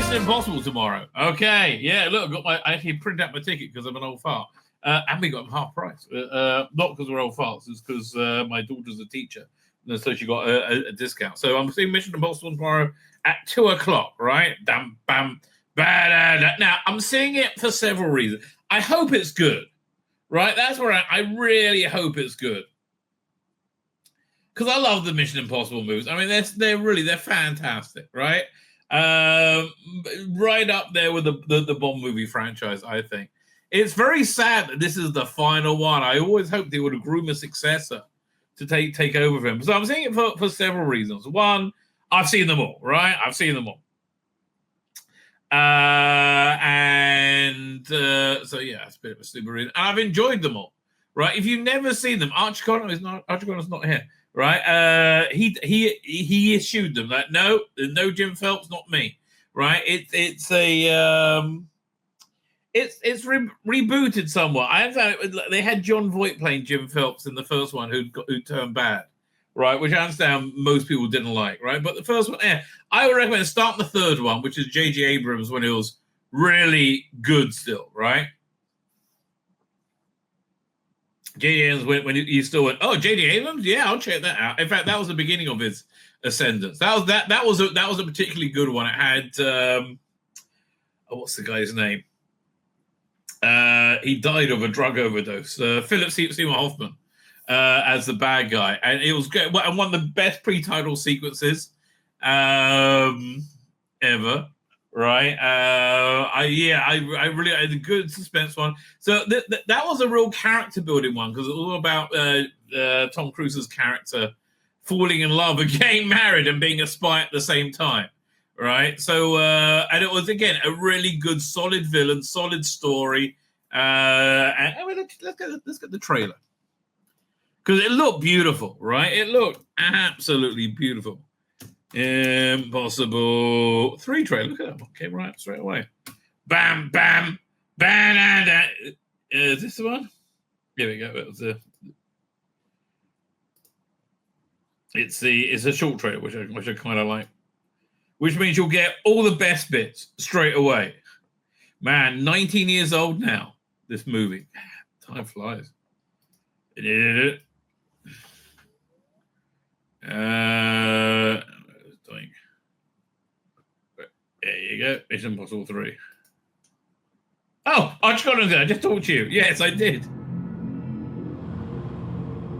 Mission Impossible tomorrow. Okay, yeah. Look, I actually printed out my ticket because I'm an old fart, and we got them half price. Not because we're old farts, it's because my daughter's a teacher, and so she got a discount. So I'm seeing Mission Impossible tomorrow at 2:00. Right? Bam, bam, ba-da-da. Now I'm seeing it for several reasons. I hope it's good. Right? That's where I really hope it's good. Because I love the Mission Impossible movies. I mean, they're fantastic, right? Right up there with the Bond movie franchise, I think. It's very sad that this is the final one. I always hoped they would groom a successor to take over for him. So I'm seeing it for several reasons. One, I've seen them all, right? I've seen them all. So yeah, it's a bit of a stupid reason. And I've enjoyed them all, right? If you've never seen them, Archie Connor's not here. Right, he issued them that no Jim Phelps, not me. Right, it's rebooted somewhat. I understand they had John Voight playing Jim Phelps in the first one, who turned bad, right? Which I understand most people didn't like, right? But the first one, I would recommend starting the third one, which is J.J. Abrams when it was really good still, right? J.J. Abrams when he still went, oh, J.J. Abrams, yeah, I'll check that out. In fact, that was the beginning of his ascendance. That was a particularly good one. It had what's the guy's name? He died of a drug overdose. Philip Seymour Hoffman as the bad guy, and it was great. And one of the best pre-title sequences ever. Right, I really had a good suspense one. So that was a real character building one because it was all about Tom Cruise's character falling in love and getting married and being a spy at the same time. Right, so and it was again a really good, solid villain, solid story. And I mean, let's get the trailer because it looked beautiful. Right, it looked absolutely beautiful. Impossible 3 trailer. Look at that one. Came right up straight away. Bam, bam, bam. Is this the one? Here we go. It's a short trailer, which I kind of like. Which means you'll get all the best bits straight away. Man, 19 years old now. This movie. Time flies. There you go. Mission Impossible 3. Oh, Archie Connor's there. I just talked to you. Yes, I did.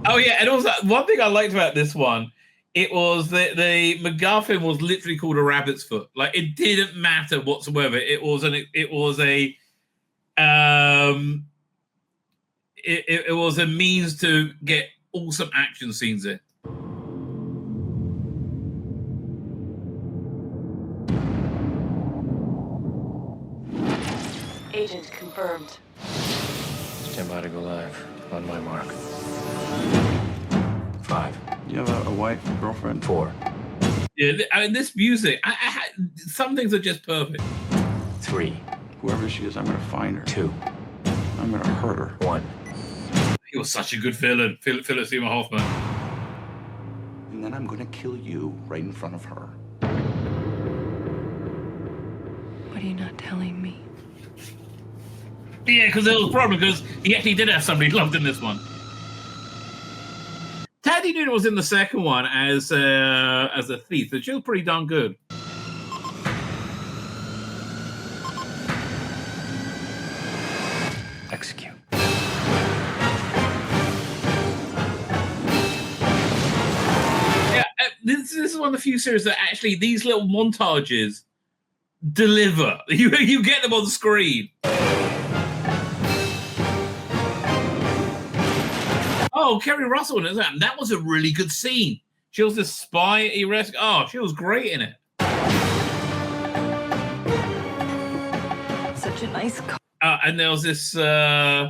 Oh, yeah. And also, one thing I liked about this one, it was that the MacGuffin was literally called a rabbit's foot. Like, it didn't matter whatsoever. It was a means to get awesome action scenes in. Agent confirmed. Stand by to go live. On my mark. 5. You have a wife, girlfriend? 4. Yeah, I mean, this music, some things are just perfect. 3. Whoever she is, I'm going to find her. 2. I'm going to hurt her. 1. He was such a good villain, Philip Seymour Hoffman. And then I'm going to kill you right in front of her. What are you not telling me? Yeah, because there was a problem, because he actually did have somebody he loved in this one. Thandie Newton was in the second one as a thief, but she was pretty darn good. Execute. Yeah, this is one of the few series that actually these little montages deliver. You get them on screen. Oh, Kerry Russell in that. That was a really good scene. She was this spy he rescued. Oh, she was great in it. Such a nice car. And there was this. They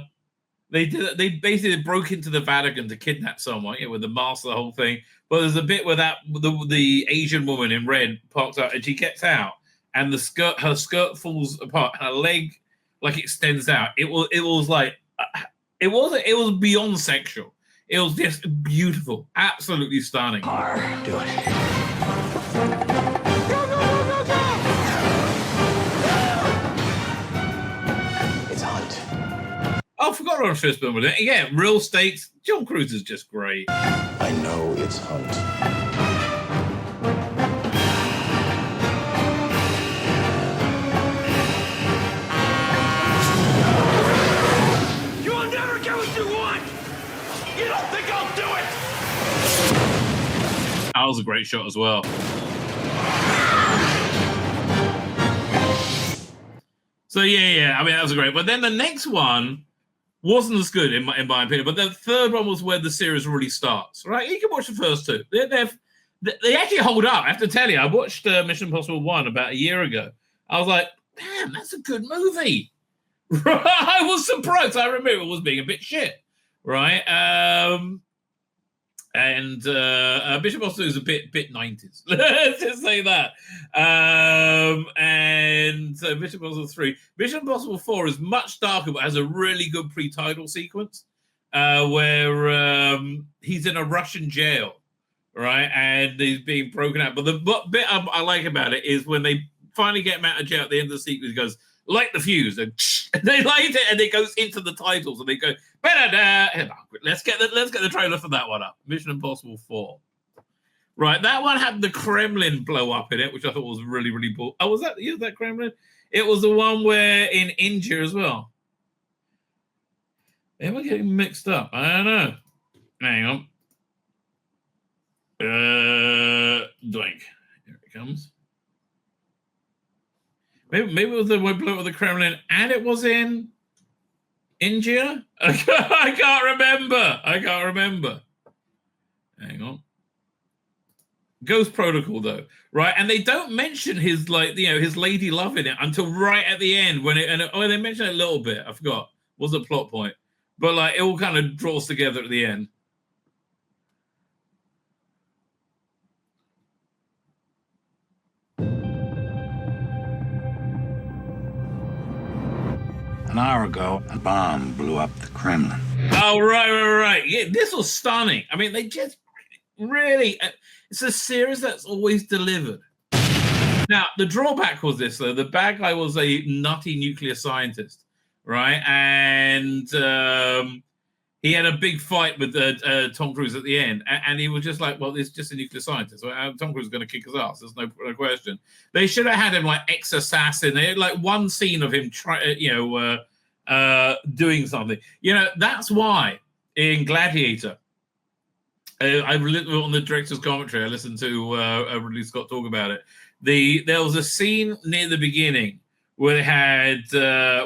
basically broke into the Vatican to kidnap someone, with the mask, the whole thing. But there's a bit where the Asian woman in red parks out, and she gets out, and her skirt falls apart, and her leg extends out. It was beyond sexual. It was just beautiful, absolutely stunning. Do it. Oh, I forgot Lawrence Fishburne with it. Yeah, real stakes. John Cruise is just great. I know it's Hunt. You'll never get what you want! You don't think I'll do it? That was a great shot as well. So yeah. I mean, that was great. But then the next one wasn't as good in my opinion. But the third one was where the series really starts. Right? You can watch the first two. They actually hold up. I have to tell you, I watched Mission Impossible 1 about a year ago. I was like, damn, that's a good movie. I was surprised. I remember it was being a bit shit. Right? And Mission Impossible is a bit 90s. Let's just say that. And so Mission Impossible 3. Mission Impossible 4 is much darker, but has a really good pre-title sequence where he's in a Russian jail, right? And he's being broken out. But the bit I like about it is when they finally get him out of jail at the end of the sequence, he goes, light the fuse, and they light it, and it goes into the titles, and they go, let's get the trailer for that one up. Mission Impossible 4. Right, that one had the Kremlin blow up in it, which I thought was really, really cool. Oh, was that Kremlin? It was the one where in India as well. Am I getting mixed up? I don't know. Hang on. Doink. Here it comes. Maybe it was the one blow with the Kremlin, and it was in India. I can't remember. Hang on. Ghost Protocol, though, right? And they don't mention his his lady love in it until right at the end when they mention it a little bit. I forgot. Was a plot point, but like it all kind of draws together at the end. An hour ago, a bomb blew up the Kremlin. Oh, right. Yeah, this was stunning. I mean, they just really... it's a series that's always delivered. Now, the drawback was this, though. The bad guy was a nutty nuclear scientist, right? And he had a big fight with Tom Cruise at the end. And he was just like, well, it's just a nuclear scientist. Tom Cruise is going to kick his ass. There's no question. They should have had him like ex-assassin. They had like one scene of him doing something. That's why in Gladiator, I on the director's commentary, I listened to Ridley Scott talk about it. There was a scene near the beginning where they had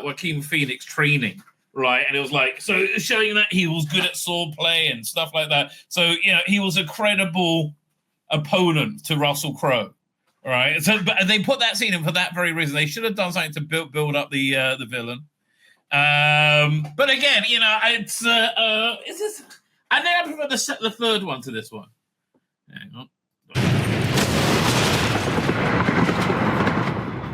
Joaquin Phoenix training, right? And it was like, so showing that he was good at sword play and stuff like that. So, he was a credible opponent to Russell Crowe, right? So, but they put that scene in for that very reason. They should have done something to build up the villain. But again, it's this. I think I prefer the third one to this one. Hang on.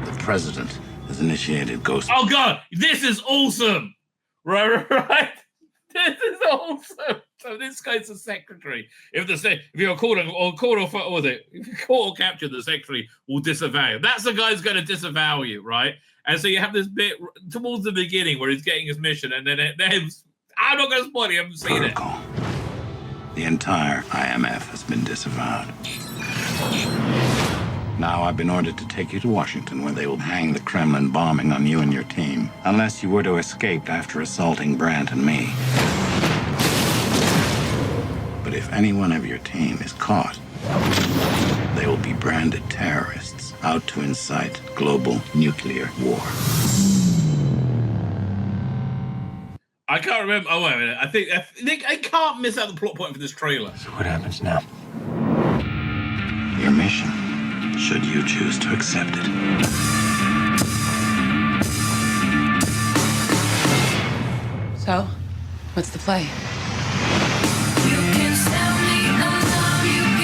The president has initiated ghost... Oh, God, this is awesome. Right. This is awesome. So this guy's the secretary. If you're caught or captured, the secretary will disavow you. That's the guy who's going to disavow you, right? And so you have this bit towards the beginning where he's getting his mission, and then I'm not going to spoil it. You haven't seen protocol. The entire IMF has been disavowed. Now I've been ordered to take you to Washington, where they will hang the Kremlin bombing on you and your team, unless you were to escape after assaulting Brandt and me. But if any one of your team is caught, they will be branded terrorists out to incite global nuclear war. I can't remember. Oh, wait a minute. I think I can't miss out the plot point for this trailer. So what happens now? Your mission, should you choose to accept it. So, what's the play?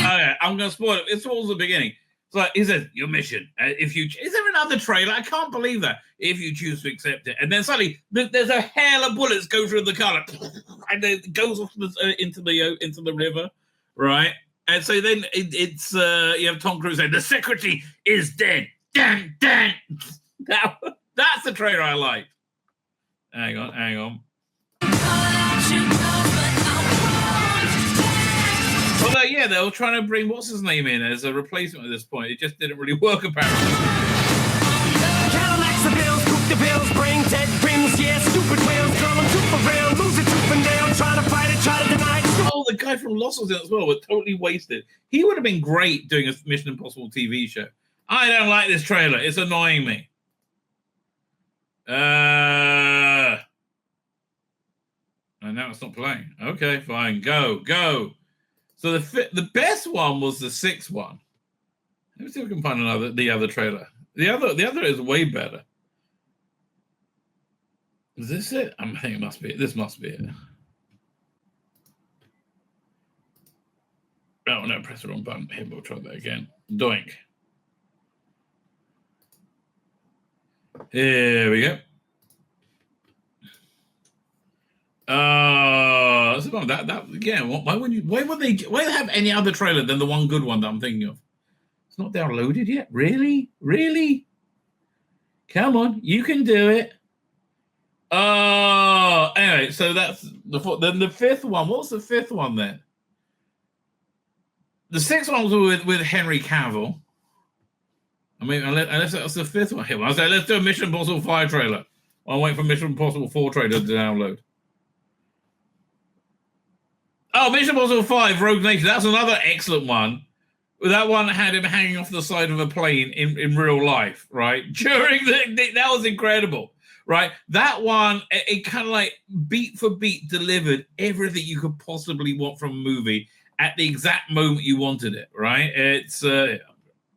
Okay, I'm going to spoil it. It's towards the beginning. It's like, he says, your mission. Is there another trailer? I can't believe that. If you choose to accept it. And then suddenly, there's a hail of bullets go through the car. And it goes off into the river, right? And so then it's you have Tom Cruise saying, the secretary is dead. Dang. That's the trailer I like. Hang on. Although, yeah, they were trying to bring what's his name in as a replacement at this point. It just didn't really work, apparently. Cadillacs the bills, coop the bills, bring dead rims, yeah, stupid wheels, girl, I'm super real, lose it tooth and nail, try to fight it, try to deny it. Oh, the guy from Lost was in it as well, but totally wasted. He would have been great doing a Mission Impossible TV show. I don't like this trailer. It's annoying me. And now it's not playing. Okay, fine. Go. So the best one was the sixth one. Let me see if I can find the other trailer. The other is way better. Is this it? I think it must be it. This must be it. Oh no, press the wrong button. Here, we'll try that again. Doink. Here we go. That's about that again. Why would they have any other trailer than the one good one that I'm thinking of? It's not downloaded yet. Really? Come on, you can do it. Anyway, so that's then the fifth one. What's the fifth one then? The sixth one was with Henry Cavill. I mean, unless that's the fifth one. Here, I was like, let's do a Mission Impossible 5 trailer. I'll wait for Mission Impossible 4 trailer to download. Oh, Mission Impossible 5, Rogue Nation. That's another excellent one. That one had him hanging off the side of a plane in real life, right? That was incredible, right? That one, it kind of like beat for beat delivered everything you could possibly want from a movie at the exact moment you wanted it, right? It's so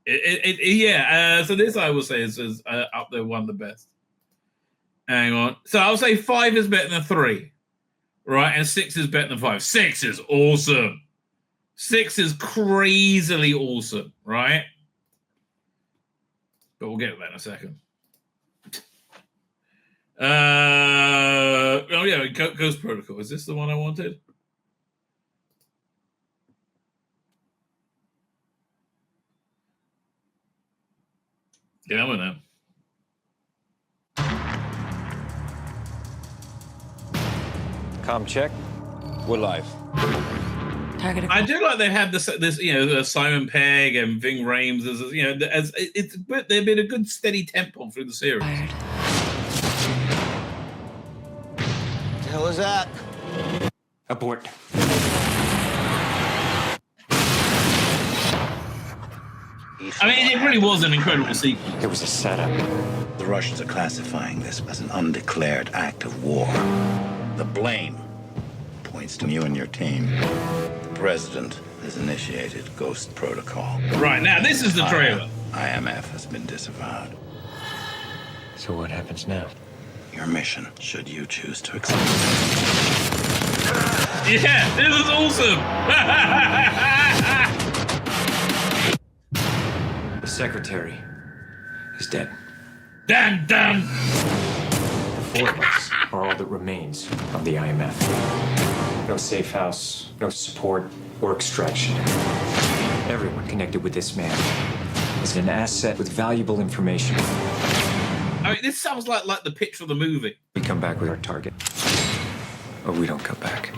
this I would say is up there, one of the best. Hang on. So I would say 5 is better than 3. Right, and 6 is better than 5. 6 is awesome. 6 is crazily awesome, right? But we'll get to that in a second. Oh yeah, Ghost Protocol. Is this the one I wanted? Yeah, I know. Com check. We're live. Target. I do like they had this Simon Pegg and Ving Rhames they've been a good steady tempo through the series. Fired. The hell is that? Abort. I mean, it really was an incredible sequence. It was a setup. The Russians are classifying this as an undeclared act of war. The blame points to you and your team. The president has initiated Ghost Protocol. Right, now this is the trailer. IMF has been disavowed. So what happens now? Your mission, should you choose to accept it. Yeah, this is awesome. The secretary is dead. Dun. The 4 of us are all that remains of the IMF. No safe house, no support or extraction. Everyone connected with this man is an asset with valuable information. I mean, this sounds like the pitch for the movie. We come back with our target, or we don't come back.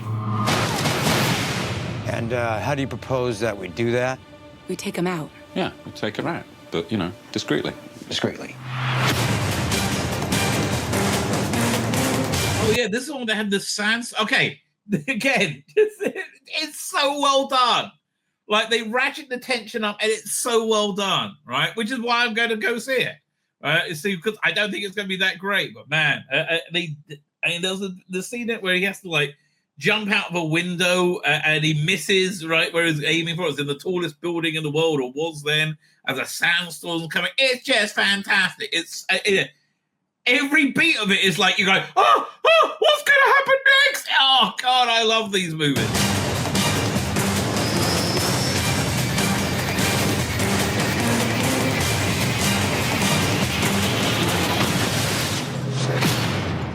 And how do you propose that we do that? We take him out. Yeah, we'll take her out, but, discreetly. Discreetly. Oh yeah, this is the one that had the sands. Okay, again, it's so well done. Like they ratchet the tension up, and it's so well done, right? Which is why I'm going to go see it. See, because I don't think it's going to be that great, but man, there's the scene where he has to jump out of a window and he misses right where he's aiming for. It's in the tallest building in the world, or was then, as a sandstorm coming. It's just fantastic. It's every beat of it is like you go, oh, what's going to happen next? Oh God, I love these movies.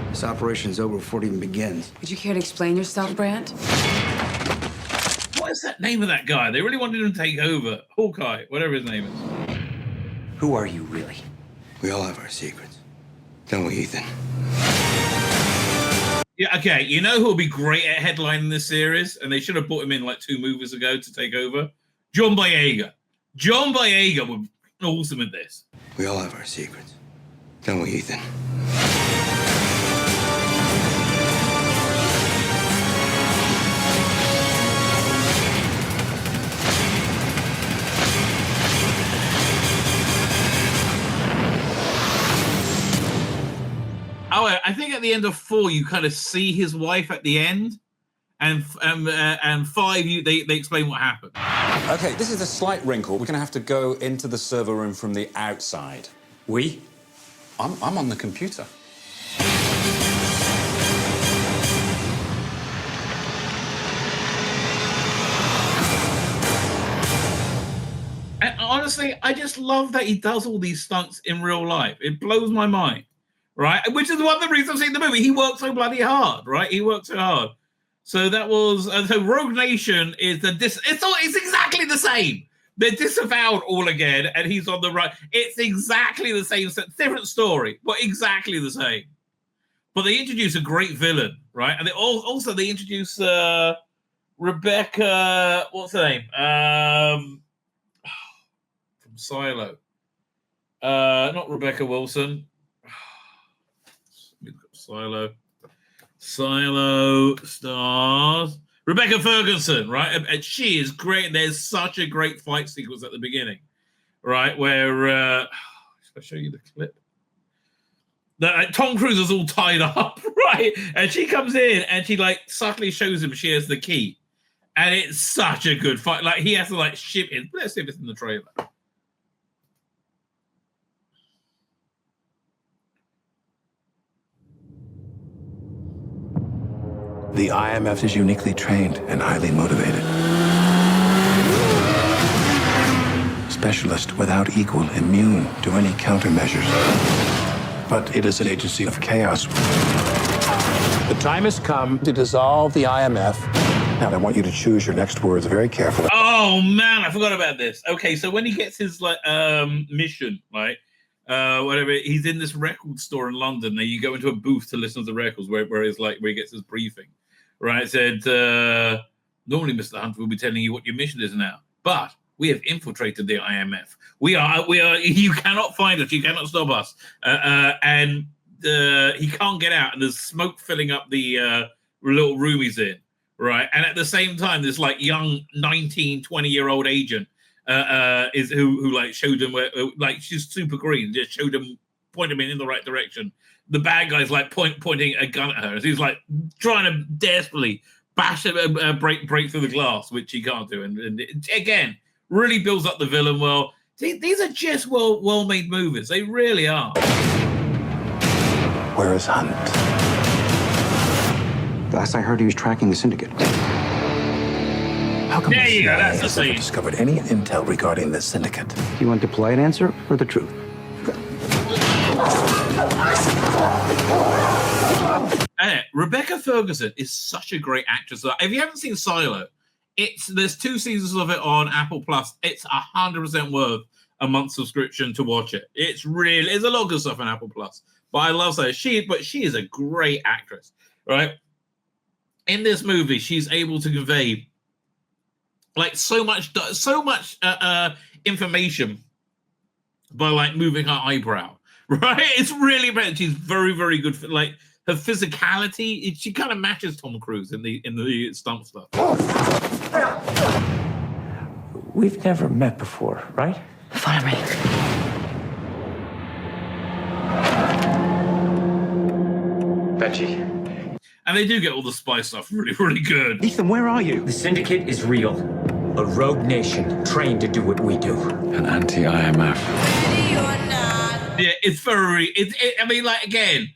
This operation's over before it even begins. Would you care to explain yourself, Brandt? What is that name of that guy? They really wanted him to take over. Hawkeye, whatever his name is. Who are you really? We all have our secrets. Don't we, Ethan? Yeah, okay. You know who will be great at headlining this series? And they should have brought him in like 2 movies ago to take over? John Boyega. John Boyega would be awesome at this. We all have our secrets. Don't we, Ethan? Oh, I think at the end of 4, you kind of see his wife at the end, and 5, they explain what happened. Okay, this is a slight wrinkle. We're going to have to go into the server room from the outside. We? I'm on the computer. And honestly, I just love that he does all these stunts in real life. It blows my mind, right? Which is one of the reasons I've seen the movie. He worked so bloody hard, right? He worked so hard. So that was so Rogue Nation is it's exactly the same. They're disavowed all again, and he's on the right. It's exactly the same, different story, but exactly the same. But they introduce a great villain, right? And they also introduce Rebecca. What's her name? From Silo. Not Rebecca Wilson. Silo stars Rebecca Ferguson, right? And she is great. There's such a great fight sequence at the beginning, right? Where should I show you the clip? Tom Cruise is all tied up, right? And she comes in and she like subtly shows him she has the key, and it's such a good fight. Like he has to like ship it. Let's see if it's in the trailer. The IMF is uniquely trained and highly motivated. Specialist without equal, immune to any countermeasures. But it is an agency of chaos. The time has come to dissolve the IMF. Now, I want you to choose your next words very carefully. Oh, man, I forgot about this. Okay, so when he gets his like mission, right? Whatever, he's in this record store in London, and you go into a booth to listen to the records where he gets his briefing. Right, it said, normally, Mr. Hunter will be telling you what your mission is now, but we have infiltrated the IMF. We are, you cannot find us, you cannot stop us. And he can't get out, and there's smoke filling up the little room he's in, right? And at the same time, this like young 19, 20-year-old agent is who like showed him where, like she's super green, just showed him, pointed him in the right direction. The bad guy's like pointing a gun at her. So he's like trying to desperately bash it, break through the glass, which he can't do. And it, again, really builds up the villain well. These are just well-made movies. They really are. Where is Hunt? Last I heard, he was tracking the syndicate. How come There the you go, CIA that's the has never scene. discovered any intel regarding the syndicate? Do you want the polite answer or the truth? Rebecca Ferguson is such a great actress. If you haven't seen Silo, there's 2 seasons of it on Apple Plus. It's 100% worth a month subscription to watch it. It's a lot of good stuff on Apple Plus. But I love her. She is a great actress, right? In this movie, she's able to convey like so much information by like moving her eyebrow, right? It's really bad. She's very, very good for like her physicality. She kind of matches Tom Cruise in the stunt stuff. We've never met before, right? Follow me. Betty. And they do get all the spy stuff really, really good. Ethan, where are you? The syndicate is real. A rogue nation trained to do what we do. An anti-IMF. Yeah, it's very. I mean, like again,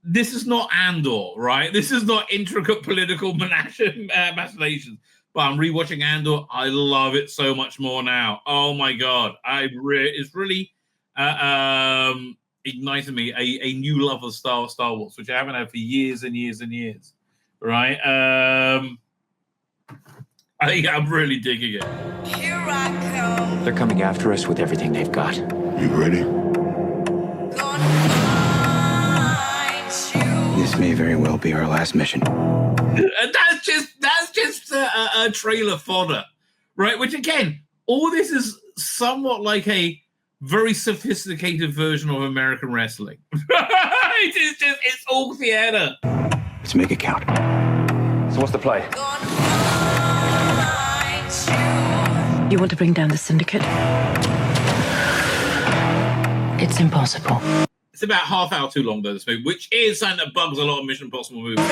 this is not Andor, right? This is not intricate political machinations. But I'm rewatching Andor. I love it so much more now. Oh my god, it's really ignited me a new love of Star Wars, which I haven't had for years and years and years. Right? I'm really digging it. Here I come. They're coming after us with everything they've got. You ready? Gonna find you. This This may very well be our last mission. And that's just a trailer fodder, right? Which again, all this is somewhat like a very sophisticated version of American wrestling. It's all theater. Let's make it count. So what's the play? You want to bring down the syndicate? It's impossible. It's about half hour too long, though, this movie, which is something that bugs a lot of Mission Impossible movies.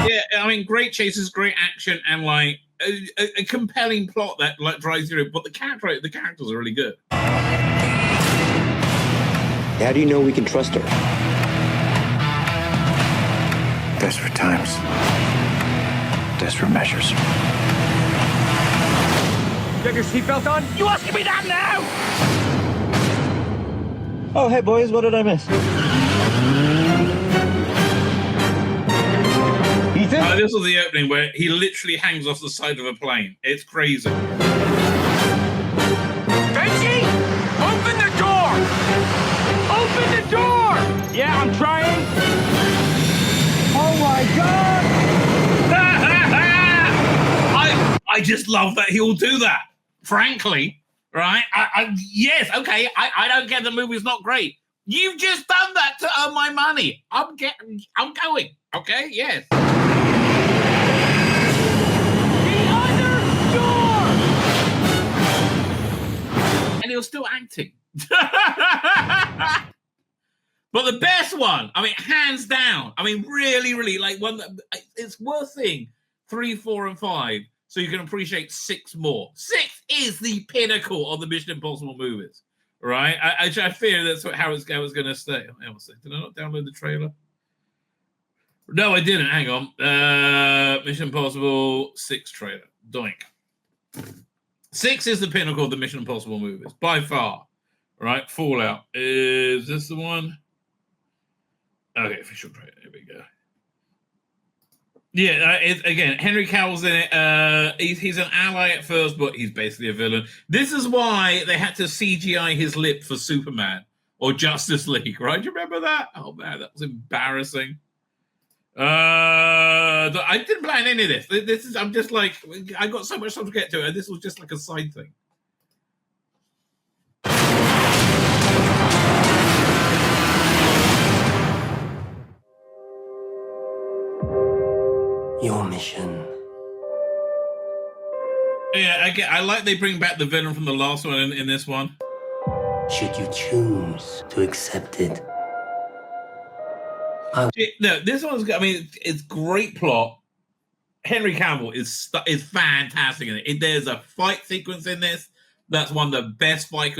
Yeah, I mean, great chases, great action, and like a compelling plot that like drives you. But the characters are really good. How do you know we can trust her? Desperate times. Desperate measures. You have your seatbelt on? You asking me that now? Oh, hey, boys, what did I miss? Ethan? This was the opening where he literally hangs off the side of a plane. It's crazy. Benji! Open the door! Open the door! Yeah, I'm trying. Oh my God! I just love that he'll do that. Frankly, right? Yes, okay. I don't get the movie's not great. You've just done that to earn my money. I'm going. Okay, yes. And he was still acting. But the best one, I mean, hands down, I mean, really, really, like one that it's worth seeing 3, 4, and 5, so you can appreciate 6 more. 6 is the pinnacle of the Mission Impossible movies, right? I fear that's how it's going to stay. Did I not download the trailer? No, I didn't. Hang on. Mission Impossible 6 trailer. Doink. 6 is the pinnacle of the Mission Impossible movies, by far. Right? Fallout. Is this the one? Okay, official trailer. Here we go. Yeah, again, Henry Cavill's in it. He's an ally at first, but he's basically a villain. This is why they had to CGI his lip for Superman or Justice League, right? Do you remember that? Oh, man, that was embarrassing. I didn't plan any of this. I'm just like, I got so much stuff to get to, and this was just like a side thing. Your mission. Yeah, again, I like they bring back the villain from the last one in this one. Should you choose to accept it? No, this one's. I mean, it's great plot. Henry Cavill is fantastic in it. There's a fight sequence in this that's one of the best fight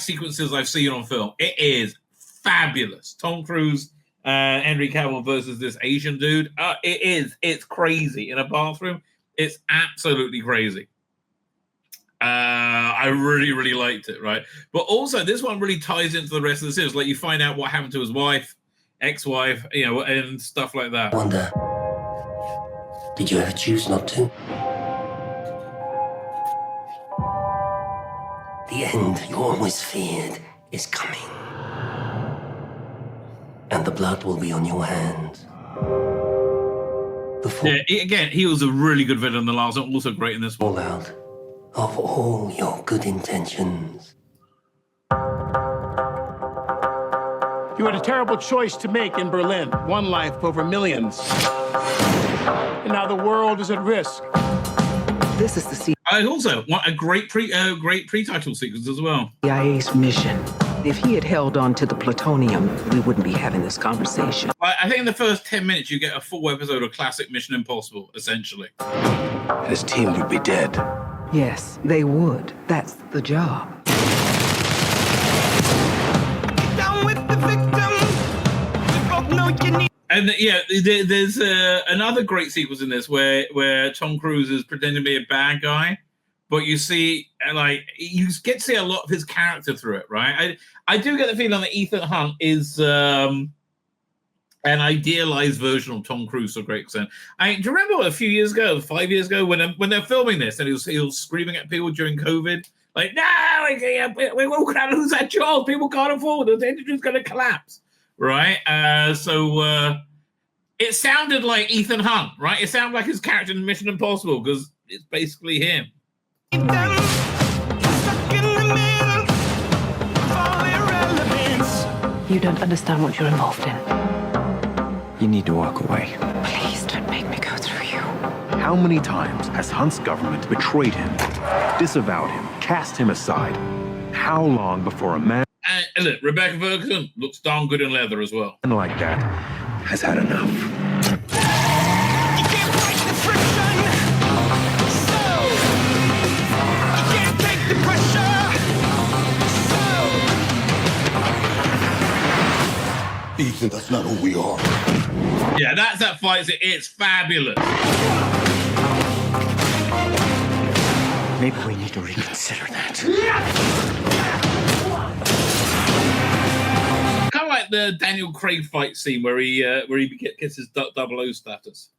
sequences I've seen on film. It is fabulous. Tom Cruise, Henry Cavill versus this Asian dude. It's crazy in a bathroom. It's absolutely crazy. I really, really liked it, right? But also, this one really ties into the rest of the series. Like, you find out what happened to his wife, ex-wife, and stuff like that. I wonder, did you ever choose not to? The end you always feared is coming. And the blood will be on your hands. Again, he was a really good villain in the last one, also great in this one. Fallout of all your good intentions. You had a terrible choice to make in Berlin. One life over millions. And now the world is at risk. This is the I also want a great pre-title sequence as well. CIA's mission. If he had held on to the plutonium, we wouldn't be having this conversation. I think in the first 10 minutes, you get a full episode of classic Mission Impossible, essentially. His team would be dead. Yes, they would. That's the job. Down with the victim. We both know you need. And there's another great sequence in this where Tom Cruise is pretending to be a bad guy, but you see, like, you get to see a lot of his character through it, right? I do get the feeling that Ethan Hunt is an idealized version of Tom Cruise to a great extent. Do you remember a few years ago, 5 years ago, when they're filming this and he was screaming at people during COVID, like, no, we're all going to lose our jobs. People can't afford it. The industry's going to collapse, right? So it sounded like Ethan Hunt, right? It sounded like his character in Mission Impossible because it's basically him. You don't understand what you're involved in. You need to walk away. Please don't make me go through you. How many times has Hunt's government betrayed him, disavowed him, cast him aside? How long before a man Look, Rebecca Ferguson looks darn good in leather as well. like that has had enough? Ethan, that's not who we are. Yeah, that's that fight. It's fabulous. Maybe we need to reconsider that. Kind of like the Daniel Craig fight scene where he gets his 00 status.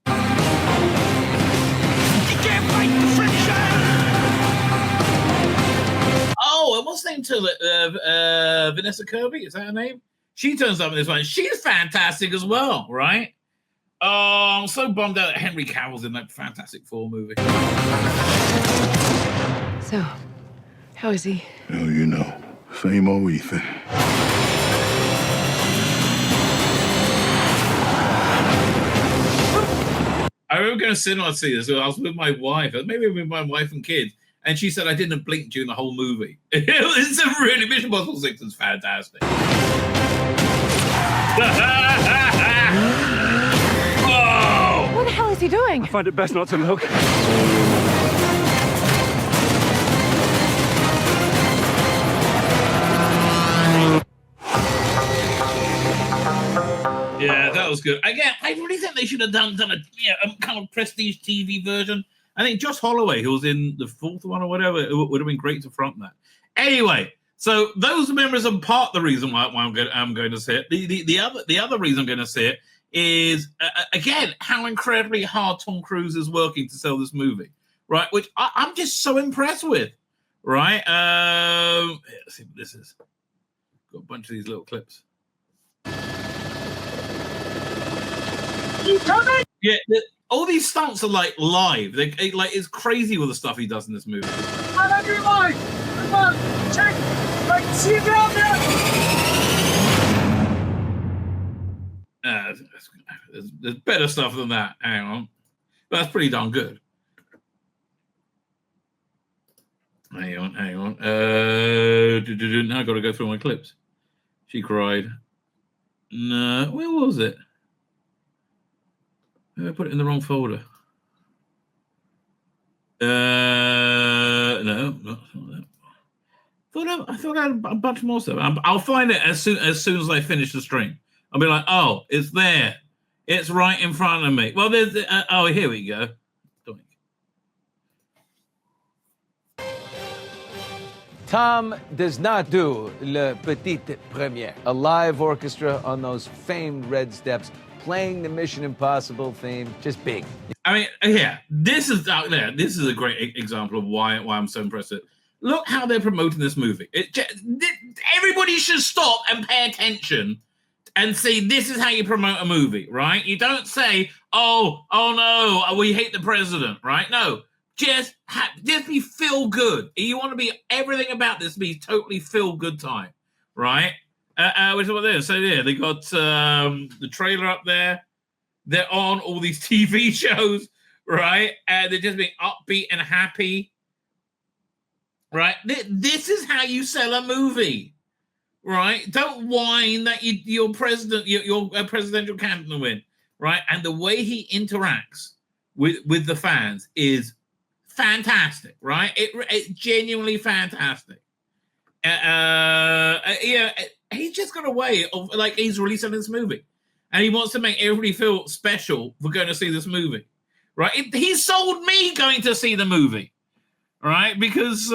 Oh, and what's the name to it? Vanessa Kirby, is that her name? She turns up in this one. She's fantastic as well, right? Oh, I'm so bummed out that Henry Cavill's in that Fantastic Four movie. So, how is he? Well, you know, same old Ethan. I remember going to cinema to see this. I was with my wife, maybe with my wife and kids, and she said I didn't blink during the whole movie. It's a really Mission Impossible 6 is fantastic. Whoa! What the hell is he doing? I find it best not to look. Yeah, that was good. Again, I really think they should have done a kind of prestige TV version. I think Josh Holloway, who was in the fourth one or whatever, it would have been great to front that. Anyway, so those members are part of the reason why I'm going to say it. The other reason I'm going to say it is again how incredibly hard Tom Cruise is working to sell this movie, right? Which I'm just so impressed with, right? Let's see what this is. Got a bunch of these little clips. Yeah, all these stunts are like live. It's crazy with the stuff he does in this movie. Come on, everyone! Come on, check! I can see you down there! There's better stuff than that. Hang on. But that's pretty darn good. Hang on. Now I've got to go through my clips. She cried. No, where was it? Maybe I put it in the wrong folder. No, not that. I thought I had a bunch more stuff. I'll find it as soon as I finish the stream. I'll be like, oh, it's there. It's right in front of me. Well, there's here we go. Tom does not do Le Petit Premier, a live orchestra on those famed red steps, playing the Mission Impossible theme, just big. I mean, yeah, this is out there. This is a great example of why I'm so impressed. Look how they're promoting this movie. Everybody should stop and pay attention and see this is how you promote a movie, right? You don't say, oh no, we hate the president, right? No, just be feel good. You want to be everything about this be totally feel good time, right? Which is what they're. So yeah, they got the trailer up there. They're on all these TV shows, right? They're just being upbeat and happy, right? This is how you sell a movie, right? Don't whine that your president, your presidential candidate will win, right? And the way he interacts with the fans is fantastic, right? It's genuinely fantastic. He's just got a way of like he's releasing this movie, and he wants to make everybody feel special for going to see this movie, right? He sold me going to see the movie, right? Because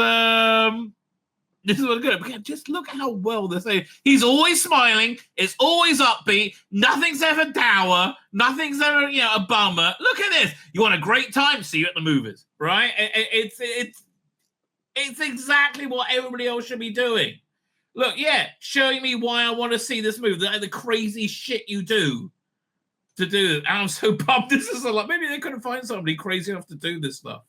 This is what's good. But just look how well they're saying. He's always smiling. It's always upbeat. Nothing's ever dour. Nothing's ever, a bummer. Look at this. You want a great time? See you at the movies, right? It's exactly what everybody else should be doing. Look, showing me why I want to see this movie. The crazy shit you do to do it. And I'm so pumped. This is a lot. Maybe they couldn't find somebody crazy enough to do this stuff.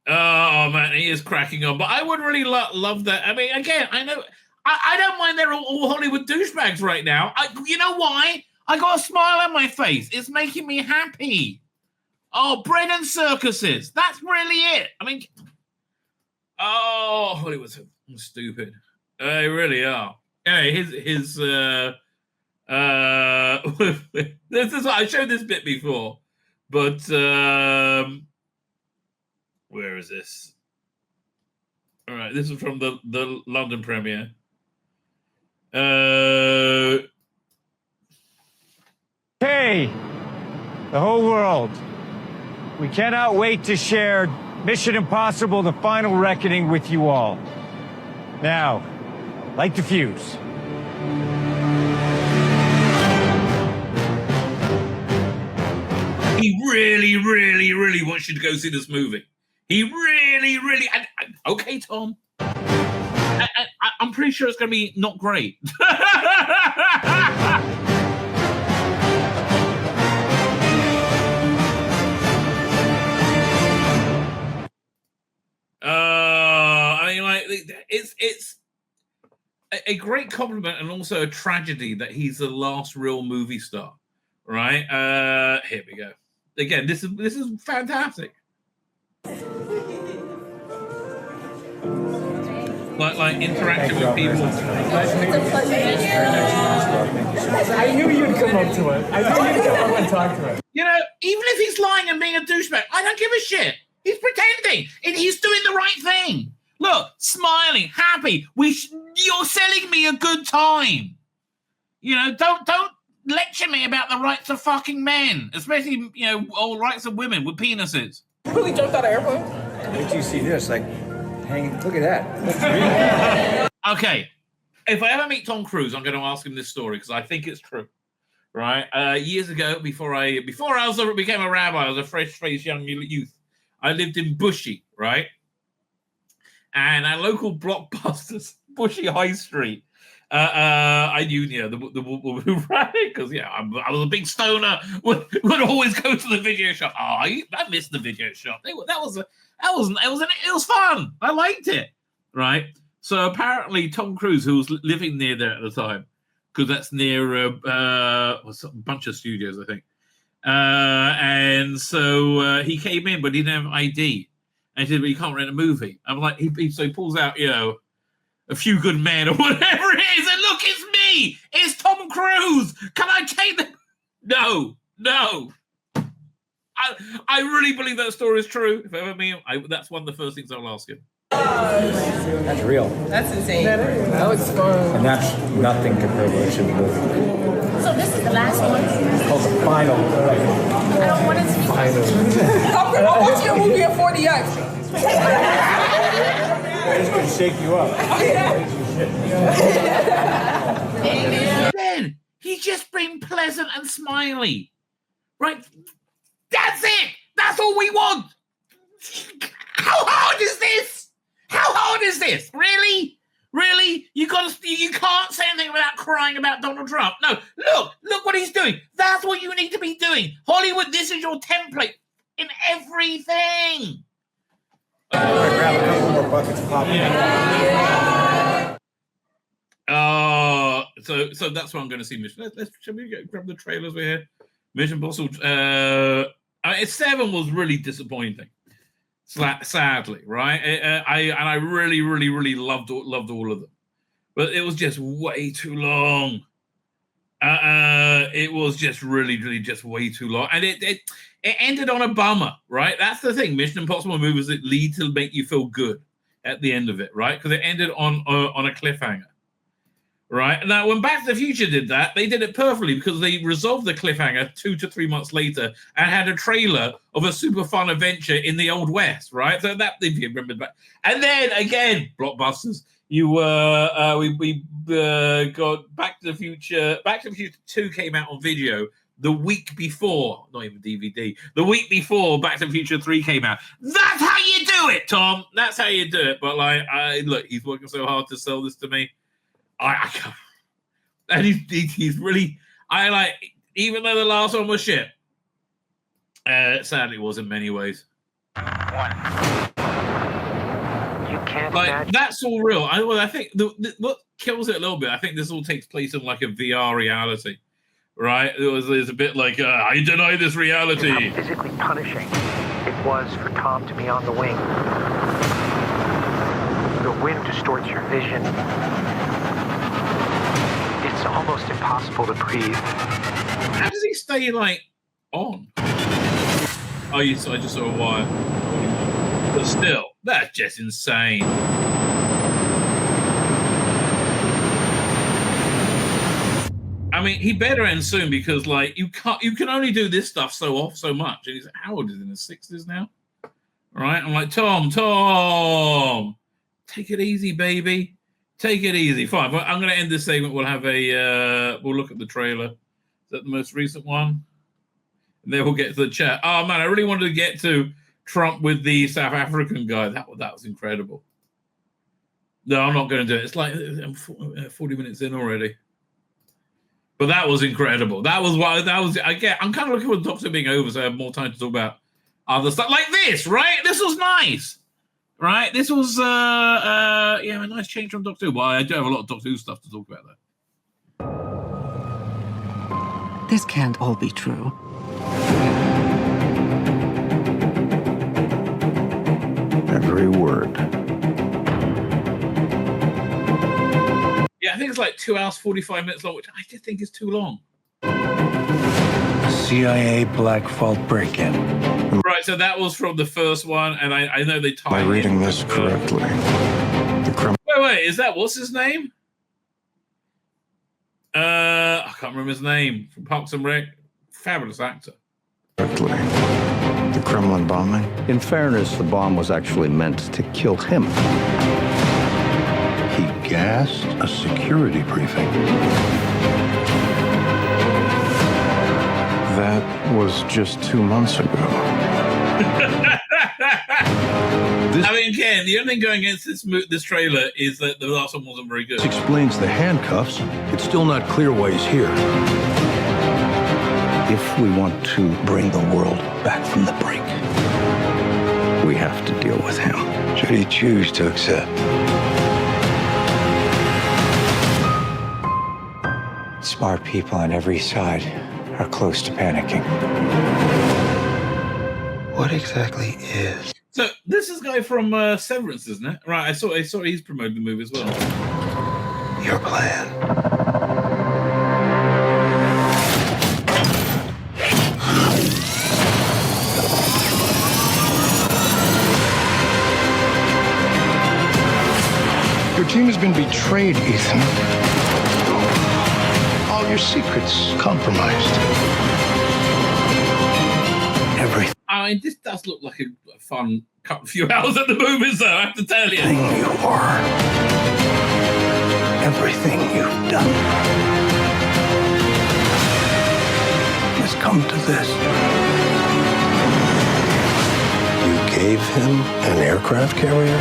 Oh man, he is cracking on. But I would really love that. I mean, again, I know I don't mind they're all Hollywood douchebags right now. You know why? I got a smile on my face. It's making me happy. Oh, bread and circuses. That's really it. I mean, Hollywood's so stupid. They really are. Hey, his this is I showed this bit before, but where is this? All right, this is from the London premiere. Hey, the whole world. We cannot wait to share Mission Impossible: The Final Reckoning with you all. Now, light the fuse. He really, really, really wants you to go see this movie. He really, really... okay, Tom. I'm pretty sure it's going to be not great. It's a great compliment and also a tragedy that he's the last real movie star, right? Here we go. Again, this is fantastic. Like interacting with people. I knew you'd come up to him. I knew you'd come up and talk to him. Even if he's lying and being a douchebag, I don't give a shit. He's pretending. And he's doing the right thing. Look, smiling, happy. You're selling me a good time. Don't lecture me about the rights of fucking men, especially all rights of women with penises. Really jumped out of airplane. Wait till you see this, hanging. Look at that. Okay, if I ever meet Tom Cruise, I'm going to ask him this story because I think it's true. Right, years ago, before I became a rabbi, I was a fresh-faced young youth. I lived in Bushy, right, and our local blockbusters, Bushy High Street. I knew, the right, because I was a big stoner. Would always go to the video shop. Oh, I missed the video shop. It was fun. I liked it, right? So apparently, Tom Cruise, who was living near there at the time, because that's near a bunch of studios, I think. And so he came in, but he didn't have ID. And he said, "Well, you can't rent a movie." I'm like, so he pulls out, A Few Good Men or whatever it is, and look, it's me. It's Tom Cruise. Can I take the? No. I really believe that story is true. If I ever meet him, that's one of the first things I'll ask him. That's real. That's insane. That was fun. And that's nothing compared to what should be moving. So this is the last one? It's called The Final. I don't want it to be final. I'm watching your movie at 40X. It's going to shake you up. Then he's just been pleasant and smiley. Right? That's it. That's all we want. How hard is this? How hard is this? Really? You can't say anything without crying about Donald Trump. No, look what he's doing. That's what you need to be doing. Hollywood, this is your template in everything. Grab a couple more buckets of popcorn. So that's what I'm going to see. Mission. Should we grab the trailers we're here? Mission Impossible. 7 was really disappointing. Sadly, right? I really, really, really loved all of them, but it was just way too long. It was just really, really just way too long, and it ended on a bummer, right? That's the thing. Mission Impossible movies that lead to make you feel good at the end of it, right? Because it ended on a cliffhanger, Right now, when Back to the Future did that, they did it perfectly because they resolved the cliffhanger 2 to 3 months later and had a trailer of a super fun adventure in the Old West, right? So that, if you remember that, and then again, blockbusters. We got Back to the Future. Back to the Future 2 came out on video the week before, not even DVD. The week before Back to the Future 3 came out. That's how you do it, Tom. That's how you do it. But like, look, he's working so hard to sell this to me. I can't. And he's really, I like, even though the last one was shit, sadly it was in many ways. You can't like imagine. That's all real. I think what kills it a little bit, I think this all takes place in like a VR reality, right? It's a bit like, I deny this reality. How physically punishing it was for Tom to be on the wing. The wind distorts your vision. It's almost impossible to breathe. How does he stay like on? Oh, I just saw a wire. But still, that's just insane. I mean, he better end soon because like you can only do this stuff so much. And he's like, how old is he, in his 60s now? Right? I'm like, Tom, take it easy, baby. Take it easy. Fine. But I'm going to end this segment. We'll have we'll look at the trailer. Is that the most recent one? And then we'll get to the chat. Oh, man, I really wanted to get to Trump with the South African guy. That was incredible. No, I'm not going to do it. It's like I'm 40 minutes in already. But that was incredible. Again, I'm kind of looking for the Doctor being over so I have more time to talk about other stuff like this, right? This was nice. Right, this was a nice change from Doctor Who. Well, I do have a lot of Doctor Who stuff to talk about, though. This can't all be true. Every word. Yeah, I think it's like 2 hours 45 minutes long, which I just think is too long. CIA Black Vault break-in. Right, so that was from the first one, and I know they tied. Am I reading this correctly? Wait, is that what's his name? I can't remember his name from Parks and Rec. Fabulous actor. The Kremlin bombing? In fairness, the bomb was actually meant to kill him. He gassed a security briefing. That was just 2 months ago. I mean, Ken, the only thing going against this trailer is that the last one wasn't very good. This explains the handcuffs. It's still not clear why he's here. If we want to bring the world back from the brink, we have to deal with him. Should he choose to accept? Smart people on every side are close to panicking. What exactly is? So this is a guy from Severance, isn't it? Right, I saw he's promoted the movie as well. Your plan. Your team has been betrayed, Ethan. All your secrets compromised. Everything. I mean, this does look like a fun few hours at the movies, though, I have to tell you. You are. Everything you've done has come to this. You gave him an aircraft carrier?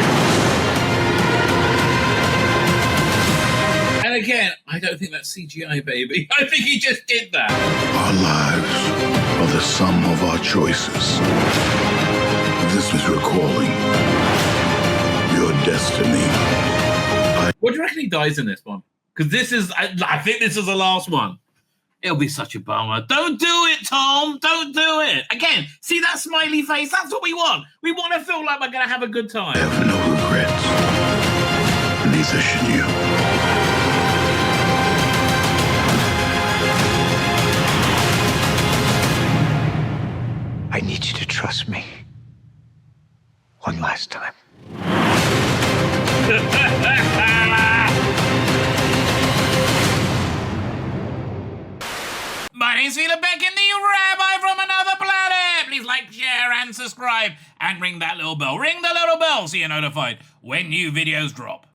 And again, I don't think that's CGI, baby. I think he just did that. Our lives are the sum of our choices. This is your calling. Your destiny. What do you reckon he dies in this one? Because this is, I think this is the last one. It'll be such a bummer. Don't do it, Tom. Don't do it. Again, see that smiley face? That's what we want. We want to feel like we're going to have a good time. I have no regrets. Neither should you. I need you to trust me. One last time. Tzvi Lebetkin, the Rabbi from another planet. Please like, share, and subscribe, and ring that little bell. Ring the little bell so you're notified when new videos drop.